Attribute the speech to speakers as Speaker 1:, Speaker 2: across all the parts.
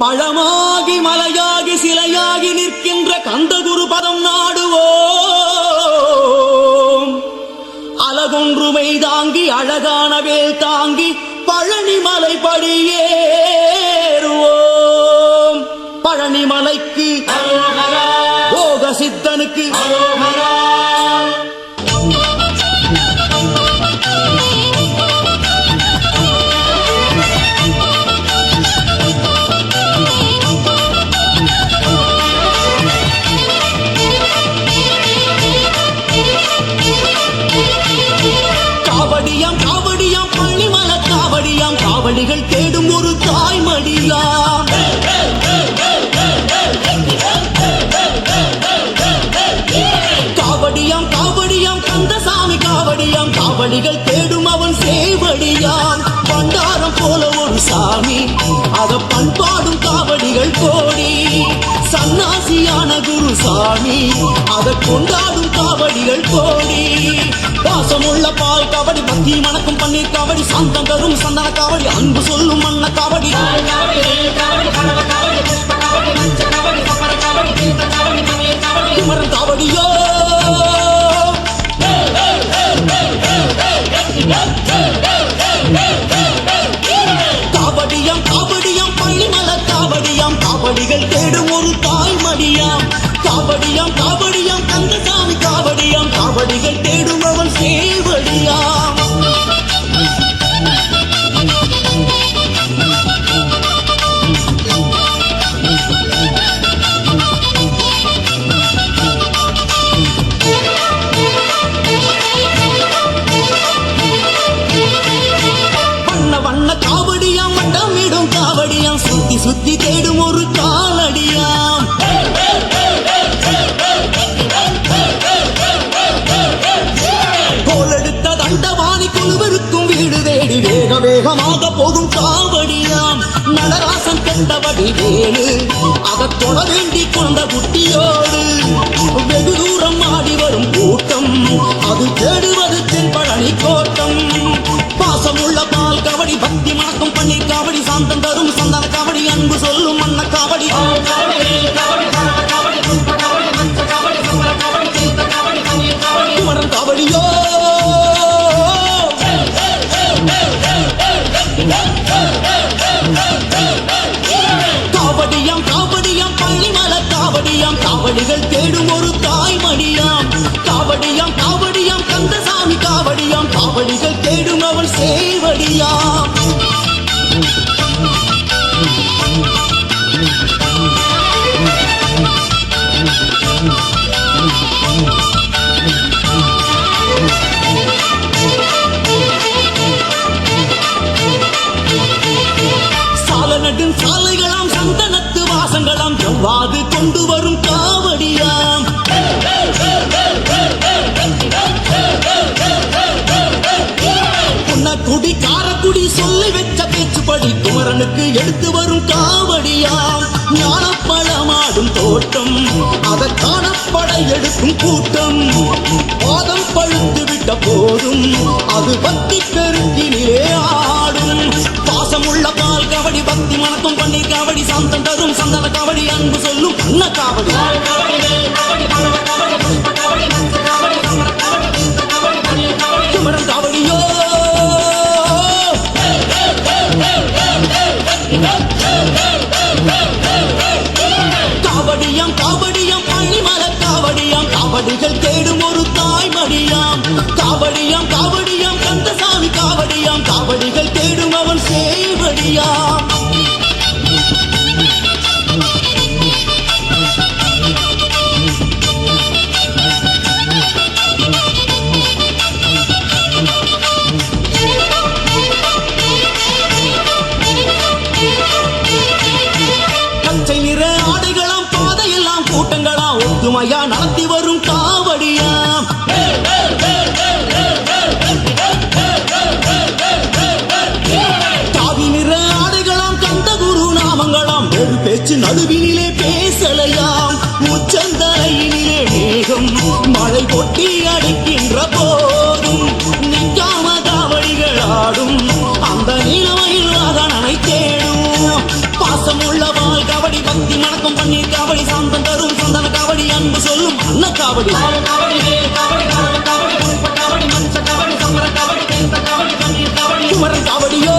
Speaker 1: பழமாகி மலையாகி சிலையாகி நிற்கின்ற கந்தகுரு பதம் நாடுவோம். அலகொன்றுமை தாங்கி அழகான வேல் தாங்கி பழனிமலை படியேறுவோம். பழனிமலைக்கு போக சித்தனுக்கு காவடியாம் காவடியாம் பழனிமலை காவடியாம் காவடிகள் தேடும் ஒரு தாய்மடியாம். காவடியாம் காவடியாம் கந்தசாமி காவடியாம் காவடிகள் தேடும் அவன் சேவடியாம். பண்டாரம் போல ஒரு சாமி அத பண்பாடும் காவடிகள் கோடி. சன்னாசியான குருசாமி அத கொண்டாடும் காவடிகள் கோடி. பாசமுள்ள பால் காவடி பக்தி மணக்கும் பன்னீர் காவடி சாந்தம் தரும் சந்தன காவடி அன்பு சொல்லும் மன்ன காவடி. குமரன் காவடியோ காவடியாம் காவடியாம் பழனிமலை காவடியாம் காவடிகள் தேடும் ஒரு தாய்மடியாம். காவடியாம் காவடியாம் கந்தசாமி காவடியாம் காவடிகள் தேடும் அவன் சேவடியாம். வண்ண வண்ண காவடியாம் வட்டமிடும் காவடியாம் சுத்தி சுத்தி தேடும் ஒரு காலடியாம். கோலெடுத்த தண்டவாணி குழுவிருக்கும் வீடு தேடி வேக வேகமாக போகும் காவடியாம். நடராசன் கண்டபடி வேலு அதை தொட வேண்டி கொண்ட குட்டியோடு வெகு தூரம் ஆடி வரும் கூட்டம் அது தேடுவது தென்பழனி கோட்டம். பாசமுள்ள பால் காவடி பக்தி மணக்கும் பன்னீர் காவடி சாந்தம் தரும் சந்தன காவடி அன்பு சொல்லும் மன்ன காவடி. குமரன் காவடியோ காவடியாம் காவடியாம் பழனிமலை காவடியாம் காவடிகள் தேடும் ஒரு தாய்மடியாம். காவடியாம் காவடியாம் கந்தசாமி காவடியாம் காவடிகள் தேடும் அவன் சேவடியாம். சால நடும் சாலைகளாம் சந்தனத்து வாசங்களாம் செவ்வாது கொண்டு வரும் காவடியாம். குடி காரக்குடி சொல்லி வச்ச பேச்சுப்படி குமரனுக்கு எடுத்து வரும் காவடியாம். ஞானப்பழமாடும் தோட்டம் அதை காணப்பட எடுக்கும் கூட்டம். பாதம் பழுத்து விட்ட போதும் அது பக்தி பெருக்கினிலே ஆடும். பாசமுள்ள பால் காவடி பக்தி மணக்கும் பன்னீர் காவடி சாந்தம் தரும் சந்தன காவடி அன்பு சொல்லும் அன்ன காவடி. குமரன் காவடியோ காவடியாம் காவடியாம் பழனிமலை காவடியாம் காவடிகள் தேடும் ஒரு தாய்மடியாம். காவடியாம் காவடியாம் கந்தசாமி காவடியாம் காவடிகள் தேடும் அவன் சேவடியாம். பச்சை நிற ஆடைகளாம் பாதையெல்லாம் கூட்டங்களாம் ஒத்துமையா நடத்தி வரும் காவடியாம். காவி நிற ஆடைகளாம் கந்தகுரு நாமங்களாம் ஒரு பேச்சு நடுவினிலே பேசலையாம். உச்சந்தலையினிலே மேகம் மழை கொட்டி அடிக்கின்ற போதும் நிற்காம காவடிகள் ஆடும் அந்த நிலமையில் அதனை தேடும். பாச காவடி குமரன் காவடியோ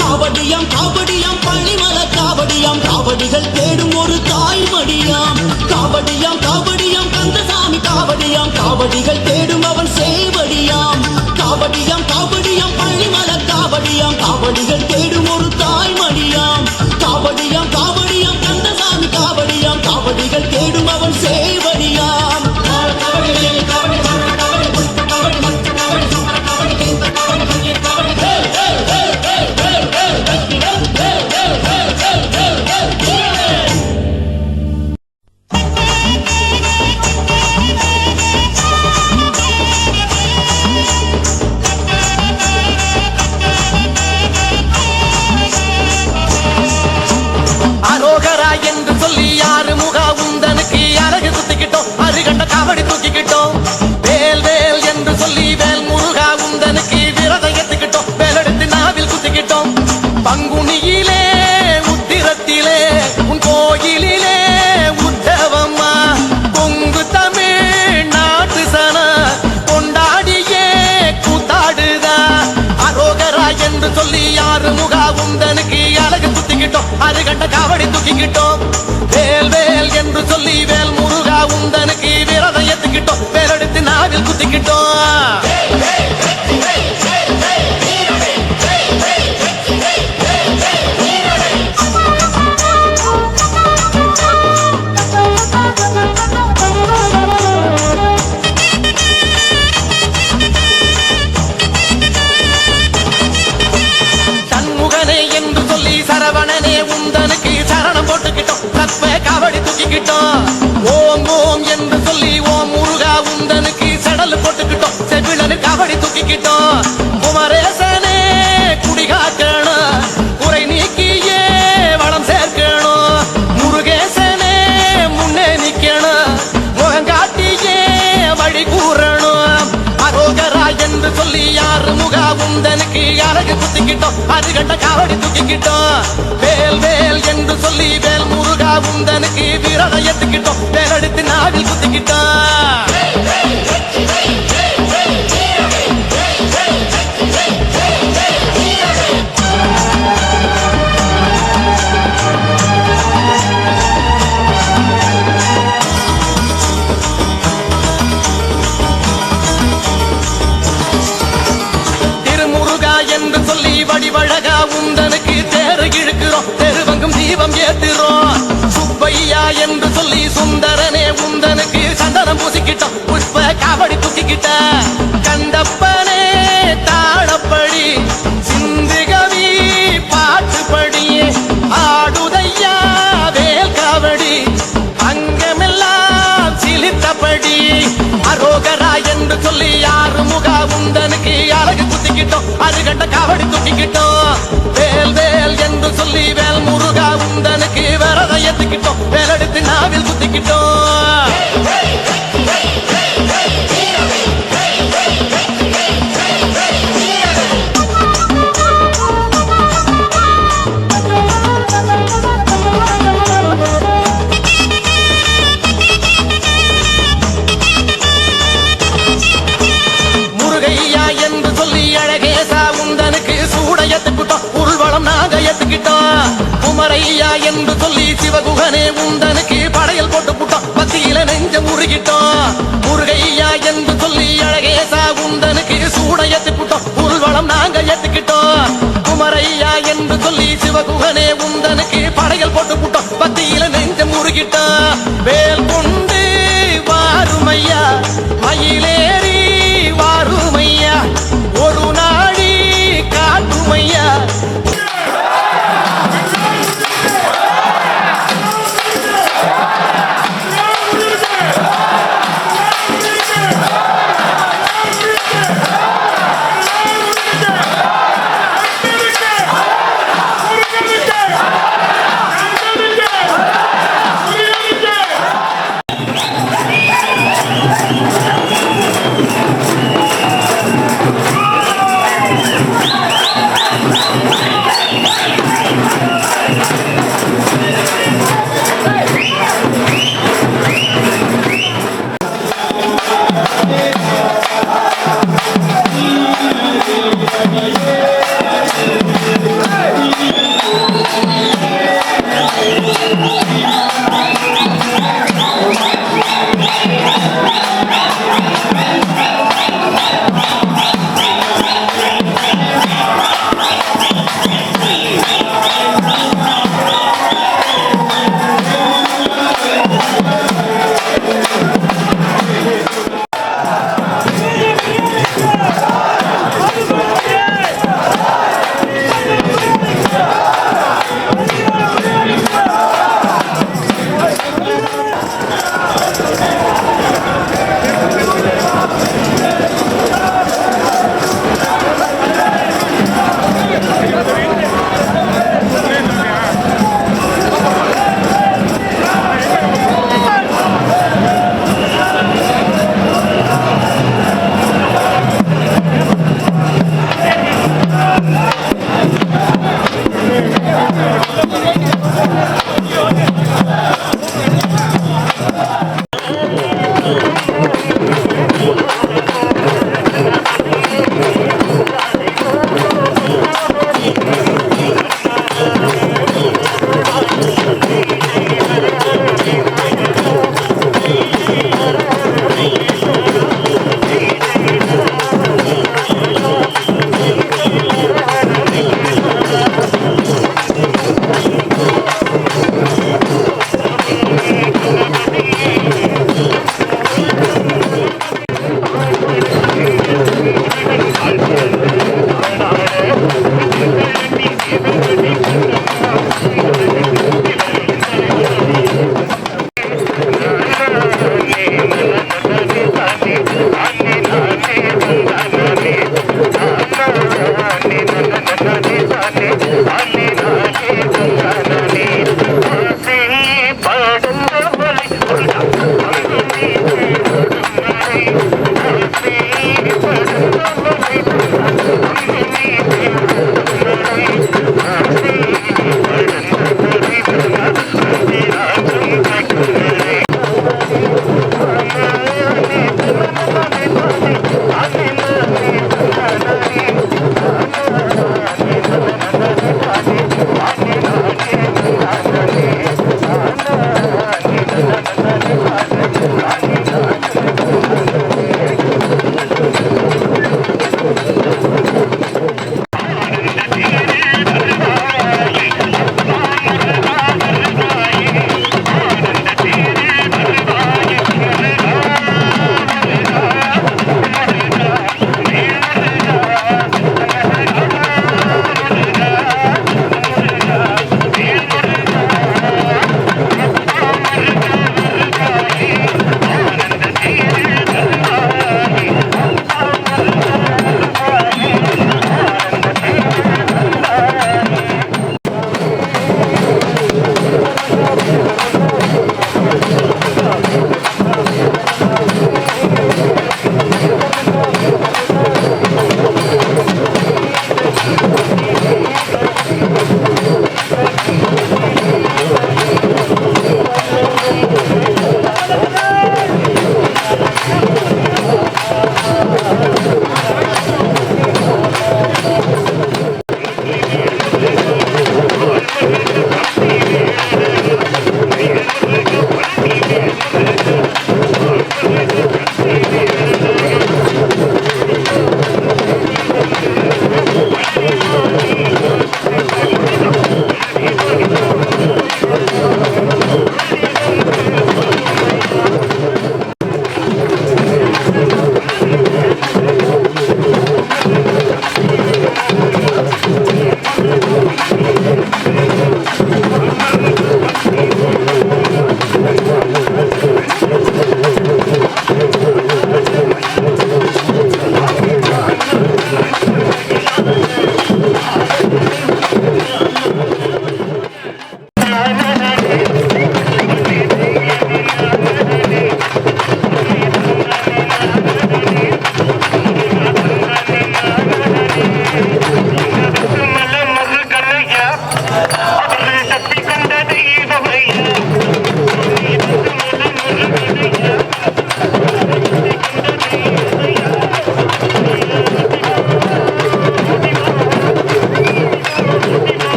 Speaker 1: காவடியாம் காவடியாம் பள்ளிமல காவடியாம் காவடிகள் தேடும் ஒரு தாய்மடியாம் காவடியாம் காவடியாம் கந்தசாமி காவடியாம் காவடிகள் தேடும் அவன் சேவடியாம் காவடியாம் காவடியாம் பள்ளிமல காவடியாம் காவடிகள் தேடும் ஒரு தாய்மடியாம் காவடியாம் காவடியாம் கந்தசாமி காவடியாம் காவடிகள் தேடும் அவன் சேவடியாம்
Speaker 2: என்று சொல்லி யாரு முகா உந்தனுக்கு அழகு குத்திக்கிட்டோம் அருகண்ட காவடி தூக்கிக்கிட்டோம் வேல் வேல் என்று சொல்லி வேல் முருகா உந்தனுக்கு விரதம் ஏத்துக்கிட்டோம் வேலெடுத்து நாவில் குத்திக்கிட்டோம் பங்குனியிலே உத்திரத்திலே உன் கோயிலிலே உத்தவம்மா பொங்கு தமிழ் நாட்டு சன கொண்டாடியே கூத்தாடுதா அரோகரா என்று சொல்லி யாரு முகா உந்தனுக்கு அழகு குத்திக்கிட்டோம் அருகண்ட காவடி தூக்கிக்கிட்டோம் வேல் வேல் என்று சொல்லி வேல் முருகா உந்தனுக்கு விரதம் ஏத்துக்கிட்டோம் வேலெடுத்து நாவில் குத்திக்கிட்டோம் சண்முகனே என்று சொல்லி சரவணனே உந்தனுக்கு சரணம் போட்டுக்கிட்டோம் சத்வ காவடி தூக்கிக்கிட்டோம் ஓம் ஓம் என்று சொல்லி ஓம் முருகா உந்தனுக்கு சடல் போட்டுக்கிட்டோம் செவிழனு காவடி தூக்கிக்கிட்டோம் குமரேசனே குடிகாக்கணும் குறை நீக்கியே வளம் சேர்க்கணும் முருகேசனே முன்னே நிக்கணும் முகங்காட்டியே வழி கூறணும் அரோகரா என்று சொல்லி யாரு முகா உந்தனுக்கு அழகு குத்திக்கிட்டோம் அருகண்ட காவடி தூக்கிக்கிட்டோம் வேல் வேல் என்று சொல்லி வேல் முருகா உந்தனுக்கு விரதம் ஏத்துக்கிட்டோம் வேலெடுத்து நாவில் குத்திக்கிட்டோம் என்று சொல்லி வடிவழகா உந்தனுக்கு தேறு இழுக்கிறோம் தெருவங்கும் தீபம் ஏத்துறோம் சுப்பையா என்று சொல்லி சுந்தரனே உந்தனுக்கு சந்தனம் பூசிக்கிட்டோம் புஷ்ப காவடி தூக்கிக்கிட்ட கண்டப்பனே தாழப்படி சிந்துகவி பாட்டுப்படி ஆடுதையா வேல் காவடி அங்கமெல்லாம் சிலித்தபடி அரோகரா என்று சொல்லி யாரு முகா உந்தனுக்கு அழகு குத்திக்கிட்டோம் அருகண்ட காவடி தூக்கிக்கிட்டோம் வேல் வேல் என்று சொல்லி வேல் முருகா உந்தனுக்கு விரதம் ஏத்துக்கிட்டோம் வேலெடுத்து நாவில் குத்திக்கிட்டோம் முருகையா என்று சொல்லி அழகேசா உந்தனுக்கு சூட ஏத்துக்கிட்டோம் உள்வளம் நாங்க ஏத்துக்கிட்டோம் குமரையா என்று சொல்லி சிவகுகனே உந்தனுக்கு படையல் போட்டு புட்டோம் பத்தியில நெஞ்ச முருகிட்டோம் முருகையா என்று சொல்லி அழகேசா உந்தனுக்கு சூட ஏத்துக்கிட்டோம் உள்வளம் நாங்க ஏத்துக்கிட்டோம் குமரையா என்று சொல்லி சிவகுகனே உந்தனுக்கு படையல் போட்டு புட்டோம் பத்தியில நெஞ்ச முருகிட்டோம் வேல் கொண்டு வாருமையா மயிலேறி வாருமையா ஒரு நாடி காட்டுமையா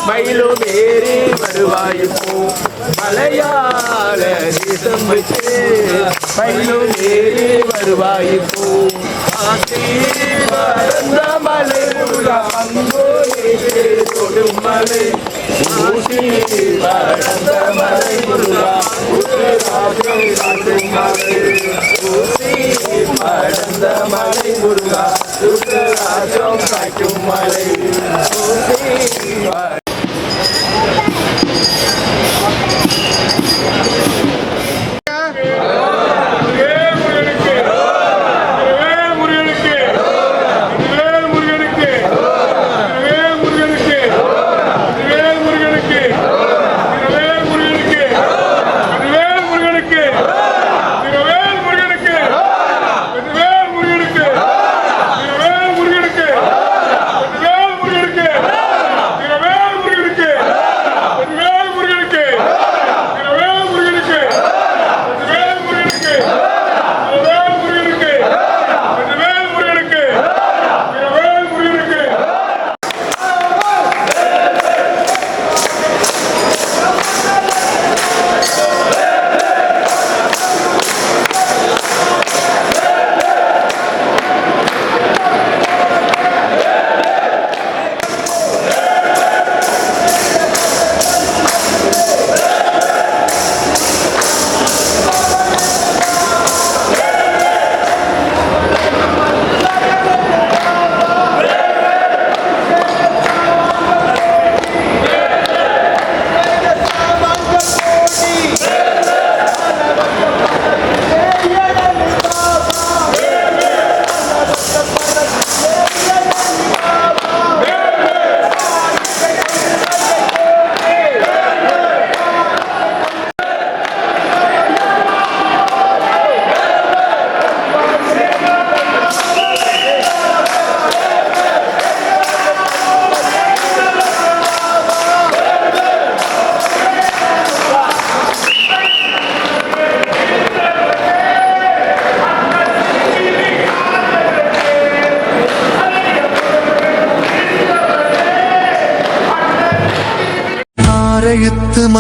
Speaker 3: மயிலுமேறி வருவாயுப்போ மலையாள தேசம் விட்டு மயிலுமேறி வருவாயுப்போ பரந்த மலை தொடும் மலை பரந்த மலை காட்டும் மலை பரந்த மலை முருகா சுத்தராஜம் காட்டும் மலை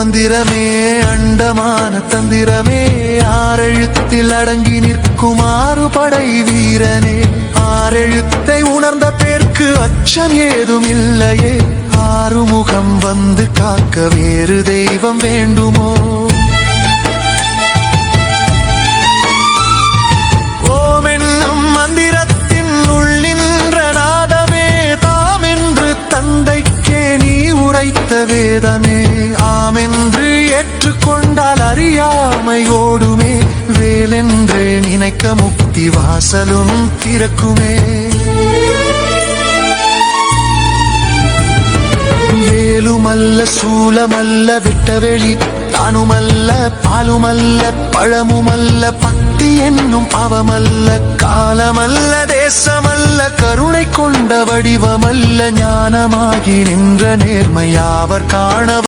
Speaker 4: மந்திரமே அண்டமான தந்திரமே ஆறெழுத்தில் அடங்கி நிற்கும் ஆறுபடை வீரனே ஆறெழுத்தை உணர்ந்த பேர்க்கு அச்சம் ஏதும் இல்லையே ஆறுமுகம் வந்து காக்க வேறு தெய்வம் வேண்டுமோ ஓம் என்னும் மந்திரத்தின் உள் நின்ற நாதமே தாம் என்று தந்தைக்கே நீ உரைத்த வேதமே ஆமென்று ஏற்றுக்கொண்டால் அறியாமை ஓடுமே வேலென்று நினைக்க முக்தி வாசலும் திறக்குமே வேலுமல்ல சூலமல்ல விட்டவெளி தானுமல்ல பாலுமல்ல பழமுமல்ல பக்தி என்னும் பாவமல்ல காலமல்ல தேசமல்ல கருணை கொண்ட வடிவமல்ல ஞானமாகி நின்ற நேர்மையாவர் காண